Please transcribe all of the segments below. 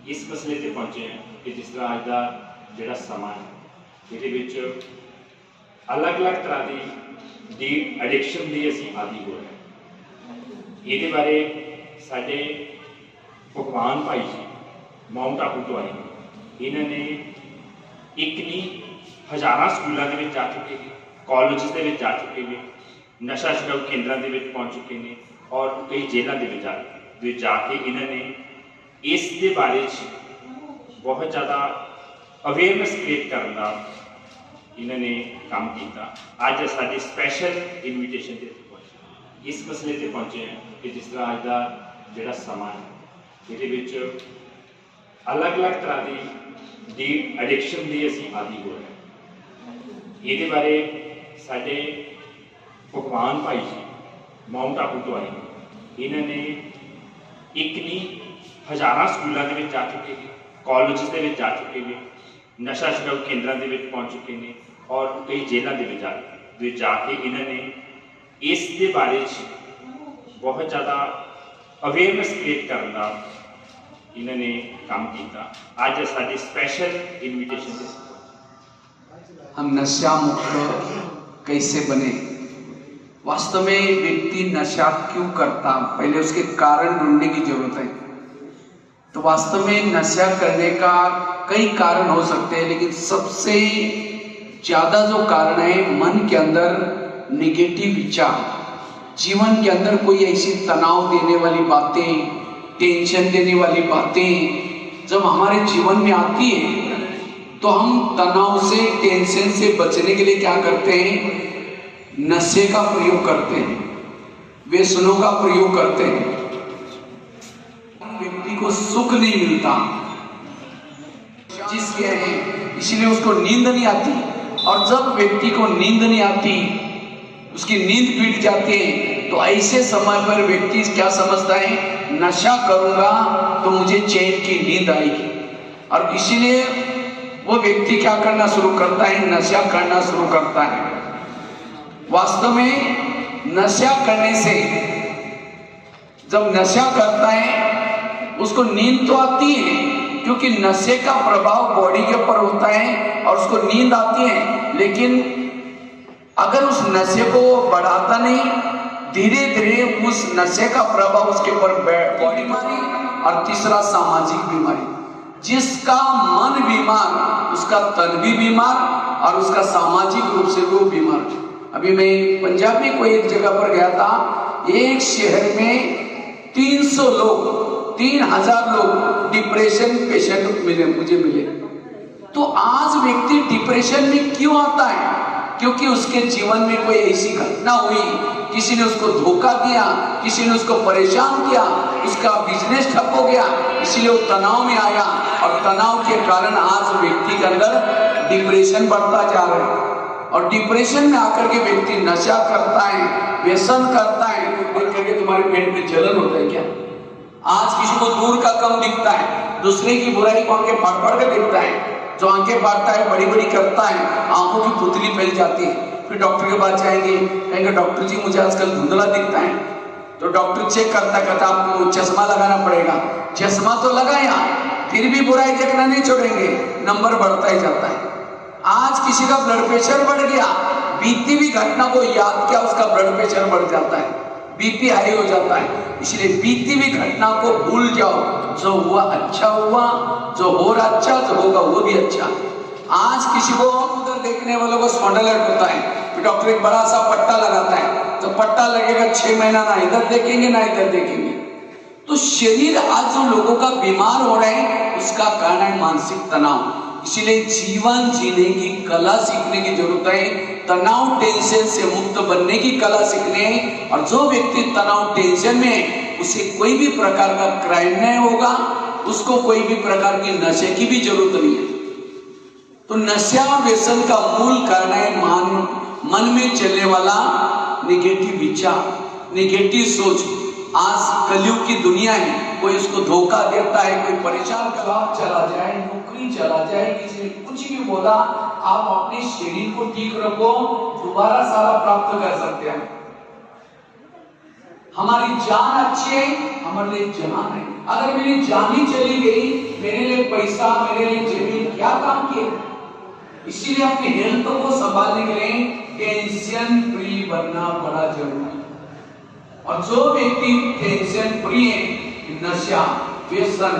इस मसले ते पहुंचे हैं कि जिस तरह अज का जिहड़ा समा है ये अलग अलग तरह की एडिक्शन की असीं आदि हो रहे हैं। ये बारे साडे भगवान भाई जी माउंट आबू तो आए, इन्होंने एक नहीं हज़ारों स्कूलों के जा चुके हैं, कॉलेज के जा चुके हैं, नशा छुड़ाऊ केंद्रों के पहुँच चुके हैं और कई जेलों के जाके इन्होंने इस दे बारे बहुत ज़्यादा अवेयरनेस क्रिएट करने का इन्होंने काम किया। अज साडी स्पैशल इनविटेशन से इस मसले ते पहुंचे हैं कि जिस तरह अज का जिहड़ा समा है ये अलग अलग तरह की एडिक्शन की असीं आदि हो रहे हैं। ये बारे साडे भगवान भाई जी माउंट आबू तो आए, इन्होंने एक नहीं हज़ारों स्कूलों के जा चुके हैं, कॉलेज के जा चुके हैं, नशा छुड़ाऊ केंद्रों के पहुँच चुके हैं और कई जेलों के जाके इन्होंने इस दे बारे बहुत ज़्यादा अवेयरनेस क्रिएट करने का इन्होंने काम किया। अज साडी स्पैशल इनविटेशन से हम नशा मुक्त कैसे बने। वास्तव में व्यक्ति नशा क्यों करता, पहले उसके कारण ढूंढने की जरूरत है। तो वास्तव में नशा करने का कई कारण हो सकते हैं, लेकिन सबसे ज्यादा जो कारण है मन के अंदर निगेटिव विचार, जीवन के अंदर कोई ऐसी तनाव देने वाली बातें, टेंशन देने वाली बातें जब हमारे जीवन में आती है तो हम तनाव से, टेंशन से बचने के लिए क्या करते हैं, नशे का प्रयोग करते हैं, व्यसनों का प्रयोग करते हैं। व्यक्ति को सुख नहीं मिलता जिसके है, इसलिए उसको नींद नहीं आती, और जब व्यक्ति को नींद नहीं आती, उसकी नींद पीट जाती है, तो ऐसे समय पर व्यक्ति क्या समझता है, नशा करूंगा तो मुझे चैन की नींद आएगी, और इसीलिए वो व्यक्ति क्या करना शुरू करता है, नशा करना शुरू करता है। वास्तव में नशा करने से, जब नशा करता है उसको नींद तो आती है, क्योंकि नशे का प्रभाव बॉडी के ऊपर होता है और उसको नींद आती है, लेकिन अगर उस नशे को बढ़ाता नहीं, धीरे धीरे उस नशे का प्रभाव उसके ऊपर बॉडी बीमारी, और तीसरा सामाजिक बीमारी। जिसका मन बीमार उसका तन भी बीमार और उसका सामाजिक रूप से वो बीमार। अभी मैं पंजाब में कोई एक जगह पर गया था, एक शहर में 300 लोग, 3000 लोग डिप्रेशन पेशेंट मुझे मिले। तो आज व्यक्ति डिप्रेशन में क्यों आता है, क्योंकि उसके जीवन में कोई ऐसी घटना हुई, किसी ने उसको धोखा दिया, किसी ने उसको परेशान किया, उसका बिजनेस ठप हो गया, इसलिए वो तनाव में आया, और तनाव के कारण आज व्यक्ति के अंदर डिप्रेशन बढ़ता जा रहा है। और डिप्रेशन में आकर के व्यक्ति नशा करता है, व्यसन करता है। देख करके तुम्हारे पेट में जलन होता है क्या? आज किसी को दूर का कम दिखता है, दूसरे की बुराई को आंखें फाड़ फाड़ कर दिखता है। जो आंखें फाड़ता है, बड़ी बड़ी करता है, आंखों की पुतली फैल जाती है। फिर डॉक्टर के पास जाएंगे, कहेंगे डॉक्टर जी मुझे आजकल धुंधला दिखता है। तो डॉक्टर चेक करता कहता आपको चश्मा लगाना पड़ेगा। चश्मा तो लगाया, फिर भी बुराई देखना नहीं छोड़ेंगे, नंबर बढ़ता ही जाता है। आज किसी का ब्लड प्रेशर बढ़ गया, बीती हुई घटना को याद किया, उसका ब्लड प्रेशर बढ़ जाता है, बीपी हाई हो जाता है। इसलिए बीती हुई घटना को भूल जाओ, जो हुआ अच्छा हुआ, जो हो रहा अच्छा, जो होगा वो भी अच्छा। आज किसी को उधर देखने वालों को स्पॉन्डिलाइटिस होता है, फिर डॉक्टर एक बड़ा सा पट्टा लगाता है, तो पट्टा लगेगा 6 महीना, ना इधर देखेंगे ना इधर देखेंगे। तो शरीर आज जो लोगों का बीमार हो रहे हैं, उसका कारण है मानसिक तनाव। इसलिए जीवन जीने की कला सीखने की जरूरत है, तनाव टेंशन से मुक्त बनने की कला सीखने। और जो व्यक्ति तनाव टेंशन में है, उसे कोई भी प्रकार का क्राइम नहीं होगा, उसको कोई भी प्रकार की नशे की भी जरूरत नहीं है। तो नशा व्यसन का मूल कारण है मन में चलने वाला निगेटिव विचार, निगेटिव सोच। आज कलयुग की दुनिया है, कोई उसको धोखा देता है, कोई परेशान कर, चला जाए, नौकरी चला जाए, किसी ने कुछ भी बोला, आप अपने शरीर को ठीक रखो, दोबारा सारा प्राप्त कर सकते हैं। हमारी जान अच्छी है, हमारे लिए जान है। अगर मेरी जान ही चली गई, मेरे लिए पैसा, मेरे लिए जमीन क्या काम किए? इसीलिए अपनी हेल्थ को संभालने के लिए टेंशन फ्री बनना बड़ा जरूरी है। और जो व्यक्ति टेंशन फ्री है, नशा, व्यसन,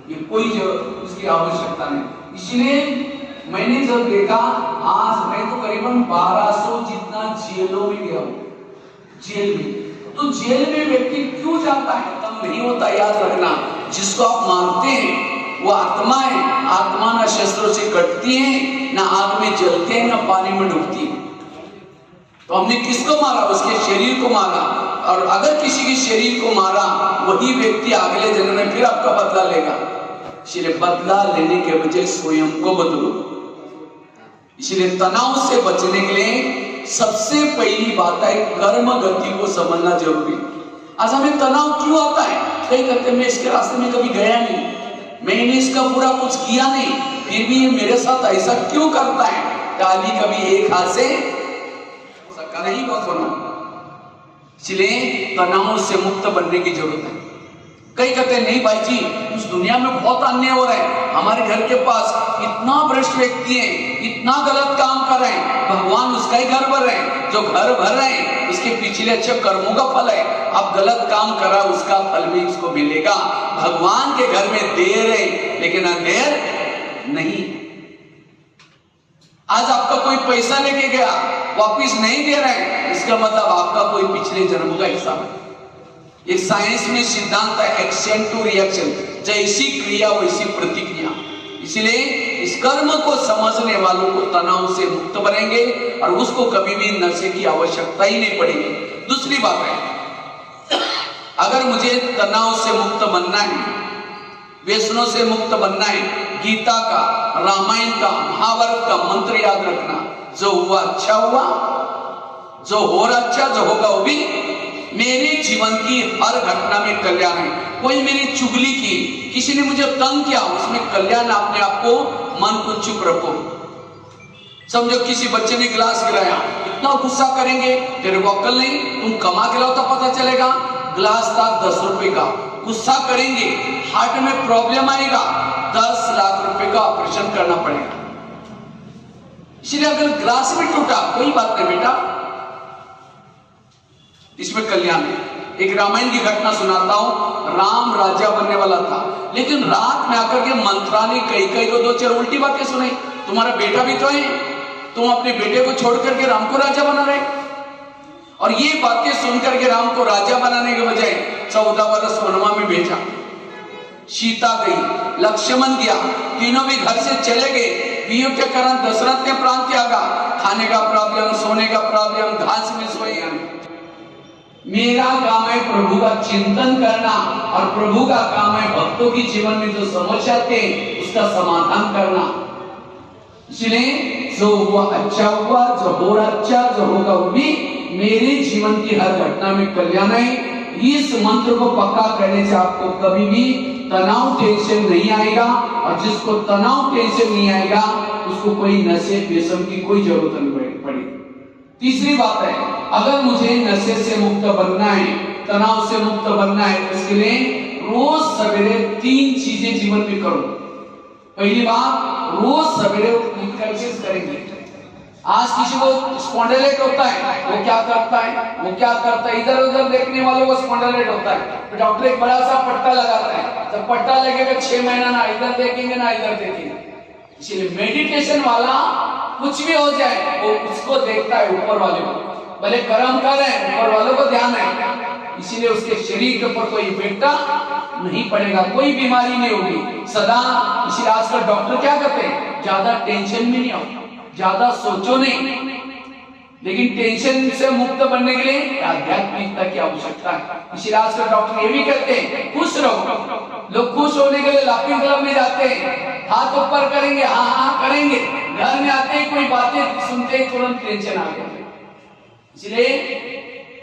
ये कोई उसकी आवश्यकता नहीं। इसलिए मैंने जब देखा, आज मैं तो करीबन 1200 जितना जेलों में गया हूं, जेल में। तो जेल में व्यक्ति क्यों जाता है? तब नहीं होता, याद रखना। जिसको आप मानते हैं वो आत्मा है। आत्मा ना शस्त्रों से कटती है, ना आग में जलते हैं, ना पानी में डूबती है। तो हमने किसको मारा? उसके शरीर को मारा। और अगर किसी के शरीर को मारा, वही व्यक्ति अगले जन्म में फिर आपका बदला लेगा। इसलिए बदला लेने के बजाय स्वयं को बदलो। इसलिए तनाव से बचने के लिए सबसे पहली बात है कर्म गति को समझना जरूरी। आज हमें तनाव क्यों आता है? कई कहते मैं इसके रास्ते में कभी गया नहीं, मैंने इसका पूरा कुछ किया नहीं, फिर भी ये मेरे साथ ऐसा क्यों करता है? ताली कभी एक हाथ से नहीं बनो। इसलिए तनाव से मुक्त बनने की जरूरत है। कई कहते हैं नहीं भाई जी, उस दुनिया में बहुत अन्याय हो रहा है, हमारे घर के पास इतना भ्रष्ट व्यक्ति है, इतना गलत काम कर रहे हैं, भगवान उसका ही घर भर रहे हैं। जो घर भर रहे हैं उसके पिछले अच्छे कर्मों का फल है। अब गलत काम करा, उसका फल भी उसको मिलेगा। भगवान के घर में देर है, लेकिन अंधेर नहीं। आज आपका कोई पैसा लेके गया, वापिस नहीं दे रहे हैं, इसका मतलब आपका कोई पिछले जन्म का हिस्सा है। एक साइंस में सिद्धांत है एक्शन टू रिएक्शन, जैसी क्रिया वैसी प्रतिक्रिया। इसलिए इस कर्म को समझने वालों को तनाव से मुक्त बनेंगे और उसको कभी भी नशे की आवश्यकता ही नहीं पड़ेगी। दूसरी बात है, अगर मुझे तनाव से मुक्त बनना है, व्यसनों से मुक्त बनना है, गीता का, रामायण का, महाभारत का मंत्र याद रखना, जो हुआ अच्छा हुआ, जो हो रहा अच्छा, जो होगा वो भी। मेरे जीवन की हर घटना में कल्याण है। कोई मेरी चुगली की, किसी ने मुझे तंग किया, उसमें कल्याण। अपने आप को, मन को चुप रखो। समझो किसी बच्चे ने गिलास गिराया, इतना गुस्सा करेंगे, तेरे को अक्ल नहीं, तुम कमा के लाओ तो पता चलेगा। गिलास था 10 रुपए का, गुस्सा करेंगे, हार्ट में प्रॉब्लम आएगा, 10 लाख रुपए का ऑपरेशन करना पड़ेगा। इसलिए अगर गिलास में टूटा, कोई बात नहीं बेटा, इसमें कल्याण है। एक रामायण की घटना सुनाता हूं। राम राजा बनने वाला था, लेकिन रात में आकर के मंत्रा ने कई को 2-4 उल्टी बातें सुनाई। तुम्हारा बेटा भी तो है, तुम अपने बेटे को छोड़ करके राम को राजा बना रहे। और ये बातें सुनकर के राम को राजा बनाने के बजाय 14 वर्ष वनवा में भेजा। सीता गई, लक्ष्मण गया, तीनों भी घर से चले गए। वियोग के कारण दशरथ ने प्राण त्यागा। खाने का प्रॉब्लम, सोने का प्रॉब्लम, घास में सोए। मेरा काम है प्रभु का चिंतन करना, और प्रभु का काम है भक्तों की जीवन में जो समस्या थे उसका समाधान करना। इसलिए जो हुआ अच्छा हुआ, जो हो रहा अच्छा, जो होगा वो भी। मेरे जीवन की हर घटना में कल्याण है। इस मंत्र को पक्का करने से आपको कभी भी तनाव, टेंशन नहीं आएगा। और जिसको तनाव, टेंशन नहीं आएगा, उसको कोई नशे, व्यसन की कोई जरूरत नहीं पड़ेगी। तीसरी बात है, अगर मुझे नशे से मुक्त बनना है, तनाव से मुक्त बनना है, तो इसके लिए रोज सवेरे 3 चीजें जीवन में करो। पहली बात, रोज सवेरे एक्सरसाइज करेंगे। आज किसी को स्पॉन्डिलाइट होता है, वो क्या करता है, इधर उधर देखने वालों को स्पॉन्डिलाइट होता है, तो डॉक्टर एक बड़ा सा पट्टा लगाता है। जब पट्टा लगेगा 6 महीना ना इधर देखेंगे ना इधर देखेंगे। इसलिए मेडिटेशन वाला कुछ भी हो जाए, वो उसको देखता है ऊपर वाले को, भले कर्म कर रहे हैं, ऊपर वालों को ध्यान है। इसीलिए उसके शरीर के ऊपर कोई इफेक्ट नहीं पड़ेगा, कोई बीमारी नहीं होगी सदा। इसीलिए आजकल डॉक्टर क्या करते हैं, ज्यादा टेंशन में नहीं आओ, ज्यादा सोचो नहीं। लेकिन टेंशन से मुक्त बनने के लिए आध्यात्मिकता की आवश्यकता है। इसीलिए आजकल डॉक्टर ये भी कहते हैं खुश रहो। लोग खुश होने के लिए लाफिंग क्लब में जाते हैं, हाथ ऊपर करेंगे, हाँ करेंगे, घर में आते ही कोई बातें सुनते ही तुरंत टेंशन आ गया। इसलिए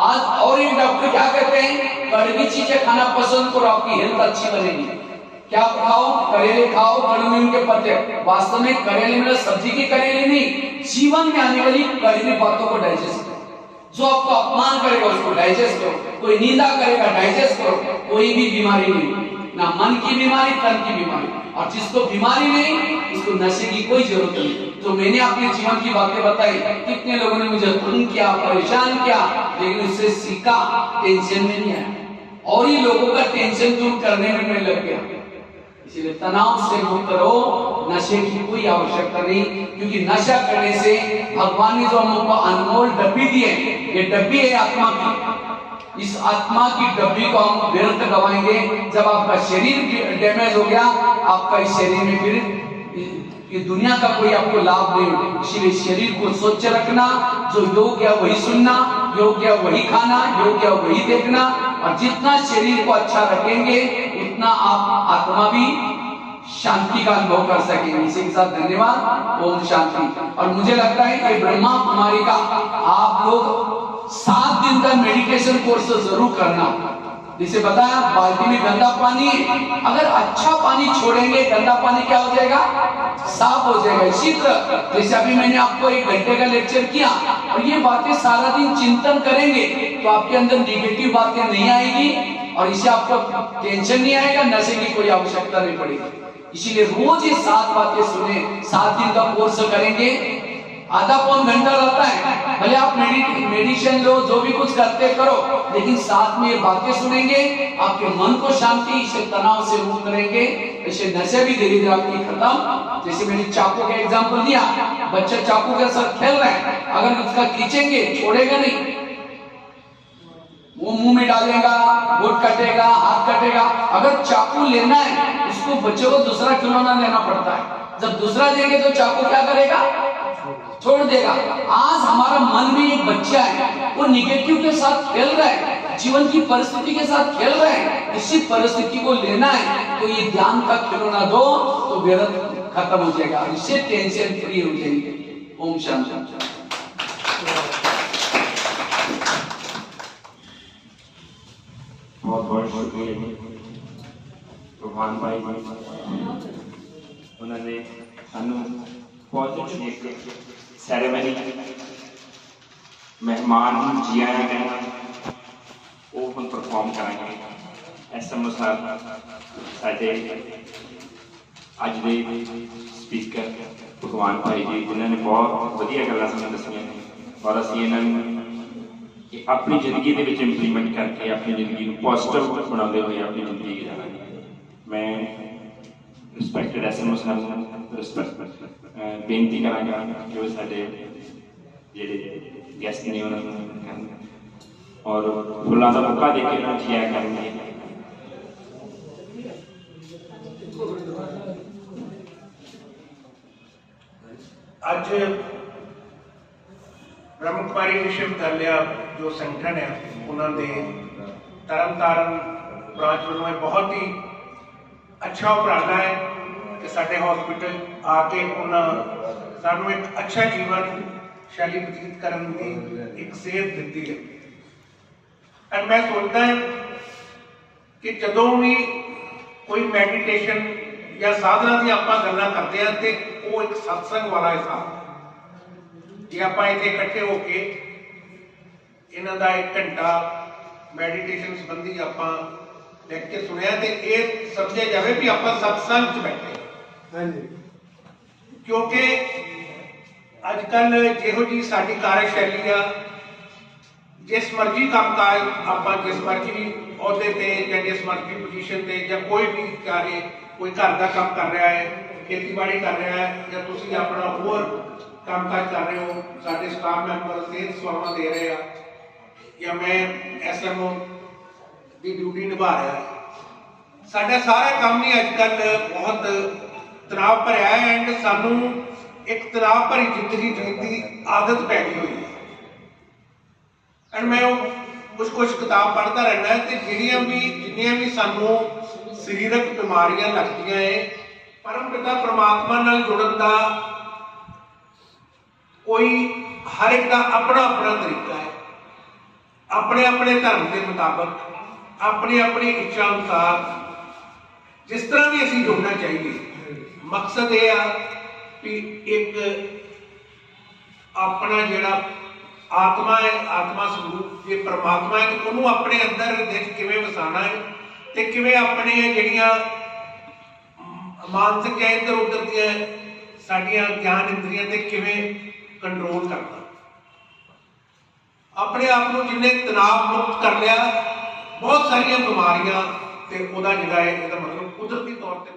आज और एक डॉक्टर क्या कहते हैं, कड़वी चीजें खाना पसंद करो, आपकी हेल्थ अच्छी बनेगी। क्या खाओ, करेले खाओ, कड़ी नीम के पत्ते। वास्तव में करेले में सब्जी की करेले नहीं, जीवन में आने वाली कड़वी बातों को डाइजेस्ट करो। जो आपको अपमान करेगा उसको डाइजेस्ट करो, कोई निंदा करेगा डाइजेस्ट करो। कोई भी बीमारी नहीं, ना मन की बीमारी, तन की बीमारी। और जिसको बीमारी नहीं उसको नशे की कोई जरूरत नहीं। तो मैंने अपने जीवन की बातें बताई, कितने लोगों ने मुझे तंग किया, परेशान किया, लेकिन उससे सीखा, टेंशन में नहीं आया और ही लोगों का टेंशन दूर करने में मैं लग गया। इसलिए तनाव से मुक्त रहो, नशे की कोई आवश्यकता नहीं, क्योंकि नशा करने से भगवान ने जो हमको अनमोल डब्बी दी है, ये डब्बी है आत्मा की। इस आत्मा की डब्बी को हम व्यर्थ गवाएंगे। जब आपका शरीर डैमेज हो गया, आपका इस शरीर में फिर ये दुनिया का कोई आपको लाभ नहीं होगा। इसलिए शरीर को स्वच्छ रखना, जो योग्य है वही सुनना, योग्य है वही खाना, योग्य है वही देखना। और जितना शरीर को अच्छा रखेंगे उतना आप आत्मा भी शांति का अनुभव कर सकेंगे। इसी के साथ धन्यवाद, ओम शांति। और मुझे लगता है कि ब्रह्मा कुमारी का आप लोग 7 दिन का मेडिटेशन कोर्स जरूर करना। जिसे बताया बाल्टी में गंदा पानी, अगर अच्छा पानी छोड़ेंगे गंदा पानी क्या हो जाएगा, साफ हो जाएगा। इसी तरह जैसे अभी मैंने आपको 1 घंटे का लेक्चर किया और ये बातें सारा दिन चिंतन करेंगे तो आपके अंदर नेगेटिव बातें नहीं आएगी और इससे आपको टेंशन नहीं आएगा, नशे की कोई आवश्यकता नहीं पड़ेगी। इसीलिए रोज ये 7 बातें सुने, 7 दिन का कोर्स करेंगे, आधा पौन घंटा रहता है। भले आप मेडिटेशन लो, जो भी कुछ करते करो, लेकिन साथ में ये बातें सुनेंगे, आपके मन को शांति, इसे तनाव से मुक्त करेंगे। ऐसे नशे भी धीरे धीरे आपकी खत्म। जैसे मैंने चाकू का एग्जांपल दिया, बच्चा चाकू के साथ खेल रहा है, अगर उसका खींचेंगे छोड़ेगा नहीं, वो मुंह में डालेगा, होठ कटेगा, हाथ कटेगा। अगर चाकू लेना है उसको बच्चे को दूसरा खिलौना लेना पड़ता है। जब दूसरा देंगे तो चाकू क्या करेगा, छोड़ देगा। आज हमारा मन भी एक बच्चा है, वो निगेटिव के साथ खेल रहा है, जीवन की परिस्थिति के साथ खेल रहा है। इसी परिस्थिति को लेना है तो ये ध्यान का खिलौना दो तो व्यर्थ खत्म हो जाएगा, इससे टेंशन फ्री हो जाएंगे। ओम शांति। बहुत बहुत शुक्रिया भगवान भाई, उन्होंने सानू पॉजिटिव एक सैरेमनी मेहमान जी आया कहना वो हम परफॉर्म कराएंगे। इस अनुसार साडे अज दे स्पीकर भगवान भाई जी, जिन्होंने बहुत वधिया गल्लां सानू दस्सियां और असीं इन्हां अपनी जिंदगी के इंप्लीमेंट करके अपनी जिंदगी को पॉजिटिव बनाते हुए अपनी जिंदगी गुजारांगे। मैं रिस्पैक्टेड एसएमओ साहब रिस्पैक्ट बेनती करांगा कि वो साडे जिहड़े गेस्ट ने उन्होंने और फुल्लां दा बुक्का दे के उन्होंने जिया करेंगे। अज ब्रह्म कुमारी विश्वविद्यालय जो संगठन है उन्होंने तरनतारन ब्रांच वालों बहुत ही अच्छा उपराला है कि साडे हॉस्पिटल आके उन्होंने सानू एक अच्छा जीवन शैली व्यतीत करने की एक सेहत दी है। और मैं सोचता है कि जदों भी कोई मैडिटेशन या साधना की आप गल्लां करते हैं तो वो एक सत्संग वाला हिसाब जे आप इत्थे इकट्ठे होके इन्हां दा 1 घंटा मैडिटेशन संबंधी आप लेक्चर सुनिया तो ये समझे जाए भी आप सत्संग च बैठे। क्योंकि अजकल जिहो जी साडी कार्यशैली आ, जिस मर्जी काम काज आप जिस मर्जी अहुदे ते या जिस मर्जी पोजीशन ते या कोई भी चाहे कोई घर का काम कर रहा है, खेतीबाड़ी कर रहा है या तुसीं अपना होर काम काज कर रहे हो, साडे स्टाफ मैंबर सेहत सेवावां दे रहे हैं या मैं एसएमओ की ड्यूटी निभा रहा है, साडा सारा काम ही अजकल बहुत तनाव भरिया है एंड सानू एक तनाव भरी जिंदगी जीने की आदत पै गई हुई है। एंड मैं कुछ किताब पढ़ता रहना है तो जिन्नियां भी सानू शरीरक बीमारियां लगदियां है, परम पिता परमात्मा नाल जुड़न का कोई हर एक का अपना अपना तरीका है, अपने अपने धर्म के मुताबिक अपनी अपनी इच्छा अनुसार जिस तरह भी असीं जुड़ना चाहिए। मकसद यह है कि एक अपना जिहड़ा ਆਤਮਾ ਹੈ, ਆਤਮਾ ਸਰੂਪ ਇਹ ਪਰਮਾਤਮਾ ਹੈ, ਤੇ ਉਹਨੂੰ ਆਪਣੇ ਅੰਦਰ ਵਿੱਚ ਕਿਵੇਂ ਵਸਾਉਣਾ ਹੈ ਤੇ ਕਿਵੇਂ ਆਪਣੇ ਜਿਹੜੀਆਂ ਮਾਨਸਿਕ ਜਾਂ ਇੱਧਰ ਉੱਧਰ ਦੀਆਂ ਸਾਡੀਆਂ ਗਿਆਨ ਇੰਦਰੀਆਂ ਤੇ ਕਿਵੇਂ ਕੰਟਰੋਲ ਕਰਨਾ। ਆਪਣੇ ਆਪ ਨੂੰ ਜਿੰਨੇ ਤਣਾਅ ਮੁਕਤ ਕਰ ਲਿਆ, ਬਹੁਤ ਸਾਰੀਆਂ ਬਿਮਾਰੀਆਂ ਤੇ ਉਹਦਾ ਜਿਹੜਾ ਹੈ ਇਹਦਾ ਮਤਲਬ ਕੁਦਰਤੀ ਤੌਰ ਤੇ